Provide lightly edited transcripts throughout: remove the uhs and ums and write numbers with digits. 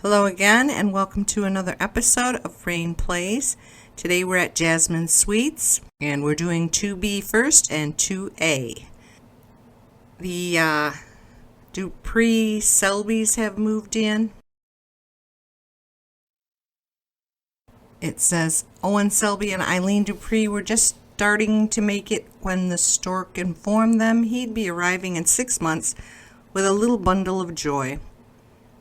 Hello again, and welcome to another episode of Raine Plays. Today we're at Jasmine Suites, and we're doing 2B first and 2A. The Dupree Selbys have moved in. It says Owen, Selby, and Eileen Dupree were just starting to make it when the stork informed them he'd be arriving in 6 months with a little bundle of joy.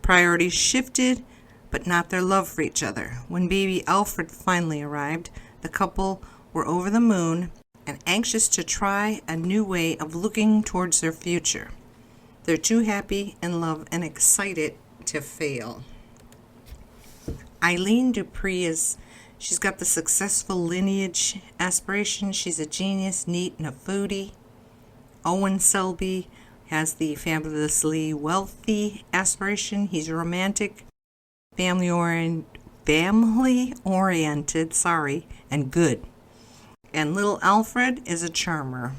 Priorities shifted, but not their love for each other. When baby Alfred finally arrived, the couple were over the moon and anxious to try a new way of looking towards their future. They're too happy, in love, and excited to fail. Eileen Dupree she's got the successful lineage aspiration. She's a genius, neat, and a foodie. Owen Selby has the fabulously wealthy aspiration. He's romantic, family-oriented, and good. And little Alfred is a charmer.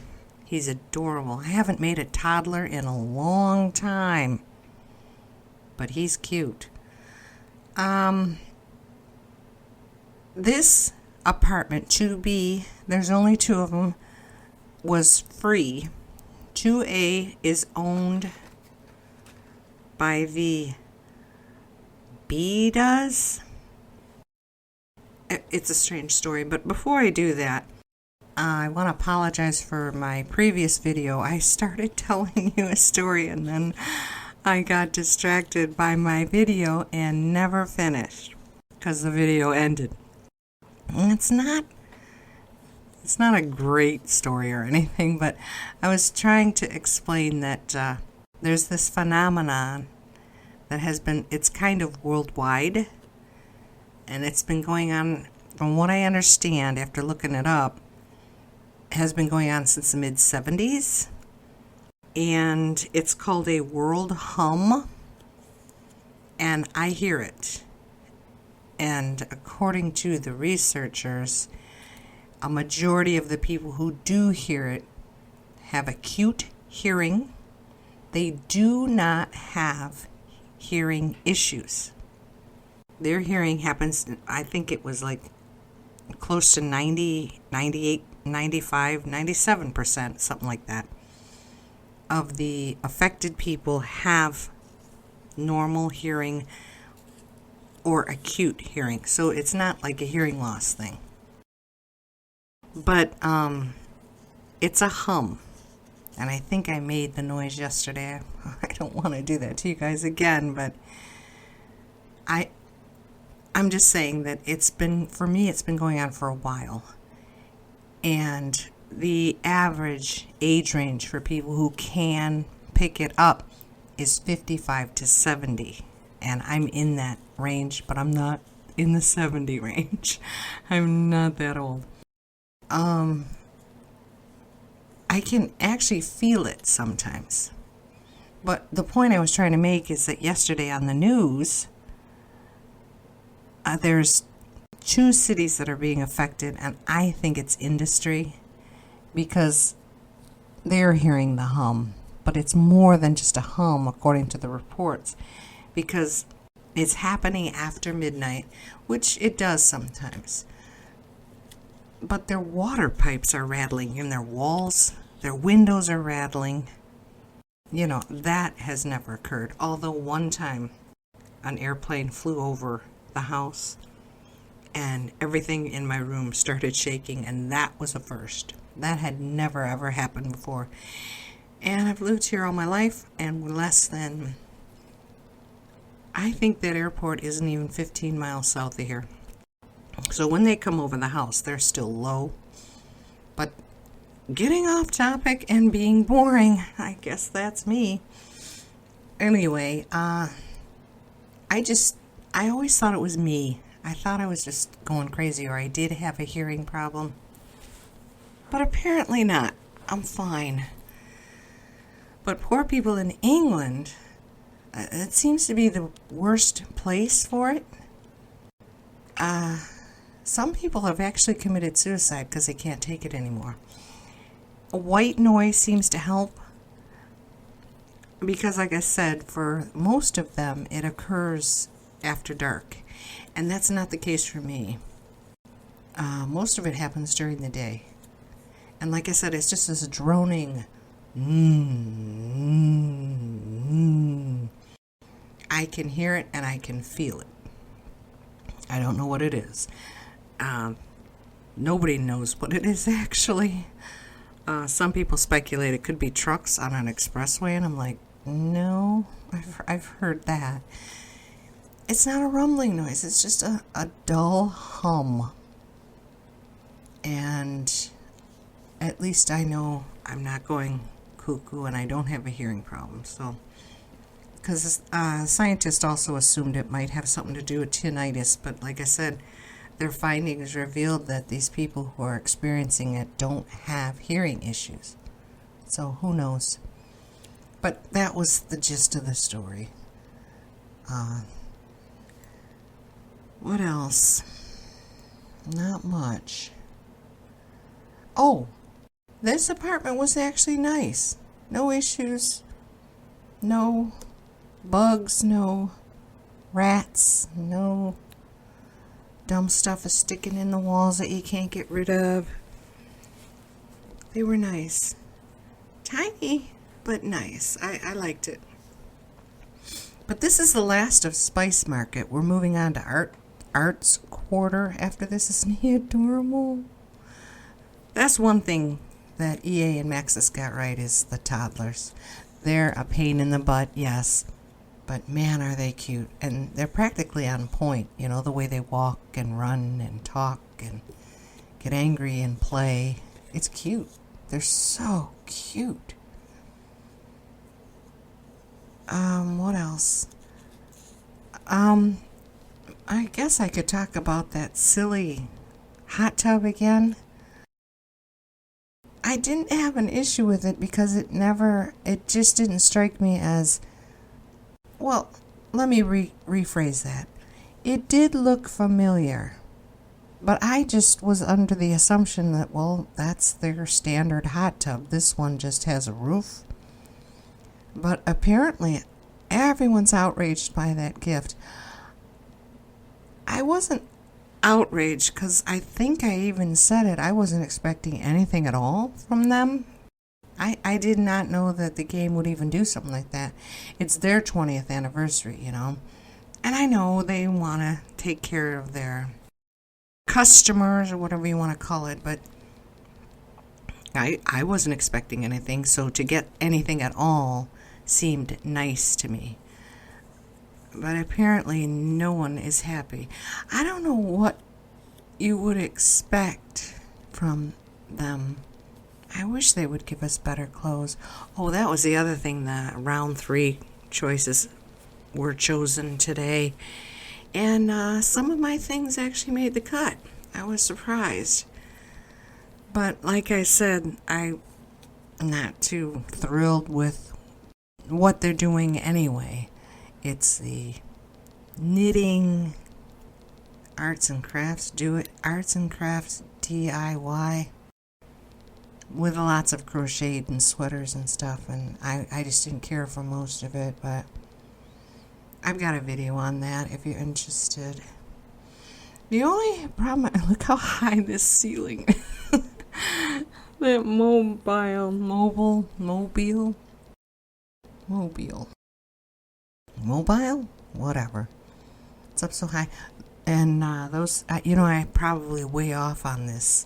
He's adorable. I haven't made a toddler in a long time, but he's cute. This apartment, 2B, there's only 2 of them, was free. 2A is owned by the Bedas. It's a strange story, but before I do that, I want to apologize for my previous video. I started telling you a story and then I got distracted by my video and never finished because the video ended. And it's not a great story or anything, but I was trying to explain that there's this phenomenon that it's kind of worldwide, and it's been going on, from what I understand after looking it up, has been going on since the mid-70s, and it's called a world hum, and I hear it. And according to the researchers, a majority of the people who do hear it have acute hearing. They do not have hearing issues. Their hearing happens, I think it was like close to 90, 98, 95, 97%, something like that, of the affected people have normal hearing or acute hearing. So it's not like a hearing loss thing. But it's a hum. And I think I made the noise yesterday. I don't want to do that to you guys again, but I'm just saying that for me, it's been going on for a while. And the average age range for people who can pick it up is 55 to 70. And I'm in that range, but I'm not in the 70 range. I'm not that old. I can actually feel it sometimes. But the point I was trying to make is that yesterday on the news, there's 2 cities that are being affected, and I think it's industry, because they're hearing the hum. But it's more than just a hum, according to the reports, because it's happening after midnight, which it does sometimes. But their water pipes are rattling in their walls, their windows are rattling. You know, that has never occurred. Although one time an airplane flew over the house and everything in my room started shaking, and that was a first. That had never ever happened before. And I've lived here all my life, and I think that airport isn't even 15 miles south of here. So when they come over the house, they're still low. But getting off topic and being boring, I guess that's me. Anyway, I always thought it was me. I thought I was just going crazy, or I did have a hearing problem. But apparently not. I'm fine. But poor people in England, it seems to be the worst place for it. Some people have actually committed suicide because they can't take it anymore. A white noise seems to help, because like I said, for most of them it occurs after dark. And that's not the case for me. Most of it happens during the day. And like I said, it's just this droning. I can hear it and I can feel it. I don't know what it is. Nobody knows what it is, actually. Some people speculate it could be trucks on an expressway, and I'm like, no, I've heard that. It's not a rumbling noise. It's just a dull hum. And at least I know I'm not going cuckoo and I don't have a hearing problem. So, because scientists also assumed it might have something to do with tinnitus, but like I said, their findings revealed that these people who are experiencing it don't have hearing issues. So who knows? But that was the gist of the story. What else? Not much. Oh, this apartment was actually nice. No issues. No bugs, no rats, no dumb stuff is sticking in the walls that you can't get rid of. They were nice. Tiny, but nice. I liked it. But this is the last of Spice Market. We're moving on to Arts Quarter after this. Isn't he adorable? That's one thing that EA and Maxis got right, is the toddlers. They're a pain in the butt, yes. But man, are they cute. And they're practically on point. You know, the way they walk and run and talk and get angry and play. It's cute. They're so cute. What else? I guess I could talk about that silly hot tub again. I didn't have an issue with it because it just didn't strike me as, well, let me rephrase that. It did look familiar, but I just was under the assumption that, well, that's their standard hot tub. This one just has a roof. But apparently, everyone's outraged by that gift. I wasn't outraged because I think I even said it. I wasn't expecting anything at all from them. I did not know that the game would even do something like that. It's their 20th anniversary, you know. And I know they want to take care of their customers or whatever you want to call it, but I wasn't expecting anything, so to get anything at all seemed nice to me. But apparently no one is happy. I don't know what you would expect from them. I wish they would give us better clothes. Oh, that was the other thing. The round 3 choices were chosen today. And some of my things actually made the cut. I was surprised. But like I said, I'm not too thrilled with what they're doing anyway. It's the knitting, arts and crafts, arts and crafts DIY with lots of crocheted and sweaters and stuff, and I just didn't care for most of it, but I've got a video on that if you're interested. The only problem, look how high this ceiling that mobile, whatever. It's up so high. And those, I probably way off on this,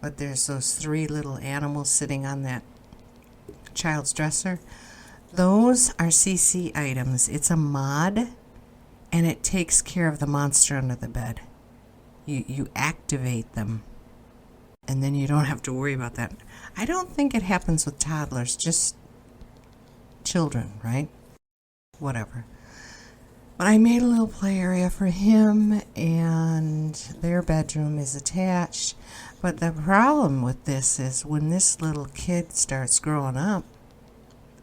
but there's those 3 little animals sitting on that child's dresser. Those are CC items. It's a mod, and it takes care of the monster under the bed. You activate them, and then you don't have to worry about that. I don't think it happens with toddlers, just children, right? Whatever. But I made a little play area for him, and their bedroom is attached. But the problem with this is when this little kid starts growing up,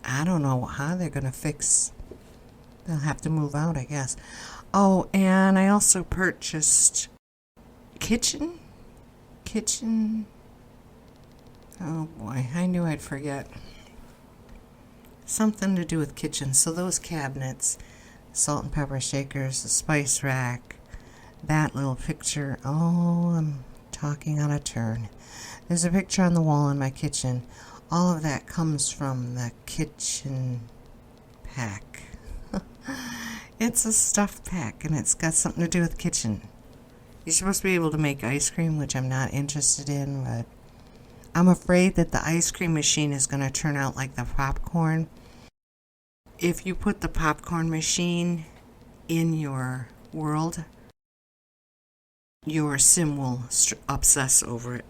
I don't know how they're going to fix. They'll have to move out, I guess. Oh, and I also purchased kitchen. Oh boy, I knew I'd forget. Something to do with kitchen. So those cabinets, salt and pepper shakers, the spice rack, that little picture. Oh, I'm talking on a turn. There's a picture on the wall in my kitchen. All of that comes from the kitchen pack. It's a stuff pack, and it's got something to do with the kitchen. You're supposed to be able to make ice cream, which I'm not interested in, but I'm afraid that the ice cream machine is going to turn out like the popcorn. If you put the popcorn machine in your world, your sim will obsess over it.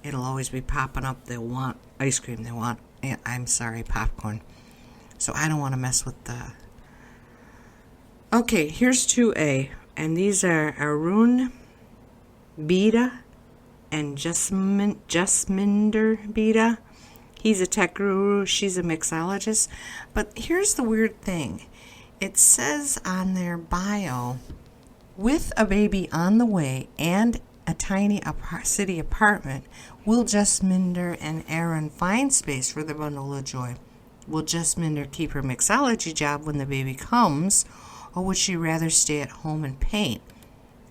It'll always be popping up. They'll want ice cream. They want, I'm sorry, popcorn. So I don't want to mess with the... Okay, here's 2A. And these are Arun Bida and Jasminder Bida. He's a tech guru. She's a mixologist. But here's the weird thing. It says on their bio, with a baby on the way and a tiny city apartment, will Jasminder and Aaron find space for the bundle of joy? Will Jasminder keep her mixology job when the baby comes, or would she rather stay at home and paint?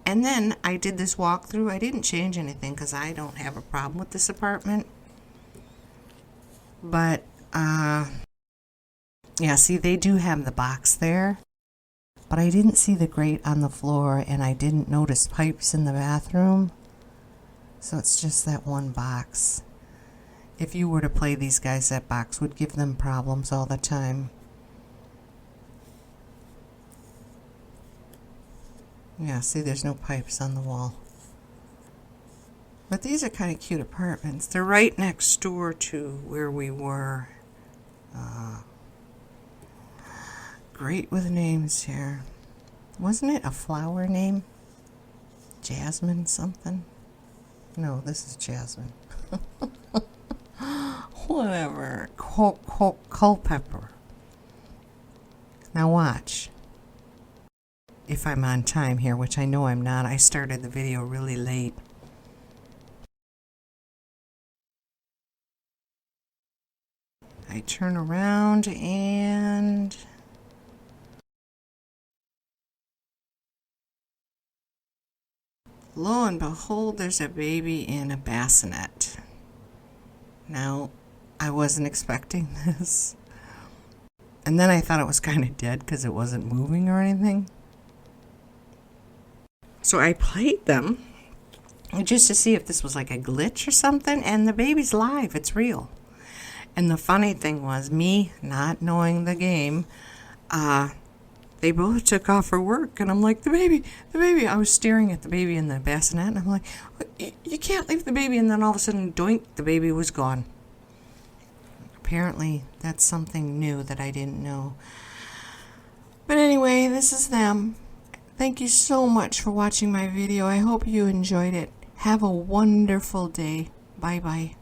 And then I did this walkthrough. I didn't change anything because I don't have a problem with this apartment. But, yeah, see, they do have the box there. But I didn't see the grate on the floor, and I didn't notice pipes in the bathroom. So it's just that one box. If you were to play these guys, that box would give them problems all the time. Yeah, see, there's no pipes on the wall. But these are kind of cute apartments. They're right next door to where we were. Great with names here. Wasn't it a flower name? Jasmine something? No, this is Jasmine. Whatever. Culpepper. Now watch. If I'm on time here, which I know I'm not. I started the video really late. I turn around and lo and behold, there's a baby in a bassinet. Now, I wasn't expecting this. And then I thought it was kind of dead because it wasn't moving or anything. So I played them just to see if this was like a glitch or something, and the baby's live. It's real. And the funny thing was, me not knowing the game, they both took off for work, and I'm like, the baby. I was staring at the baby in the bassinet, and I'm like, you can't leave the baby. And then all of a sudden, doink, the baby was gone. Apparently, that's something new that I didn't know. But anyway, this is them. Thank you so much for watching my video. I hope you enjoyed it. Have a wonderful day. Bye-bye.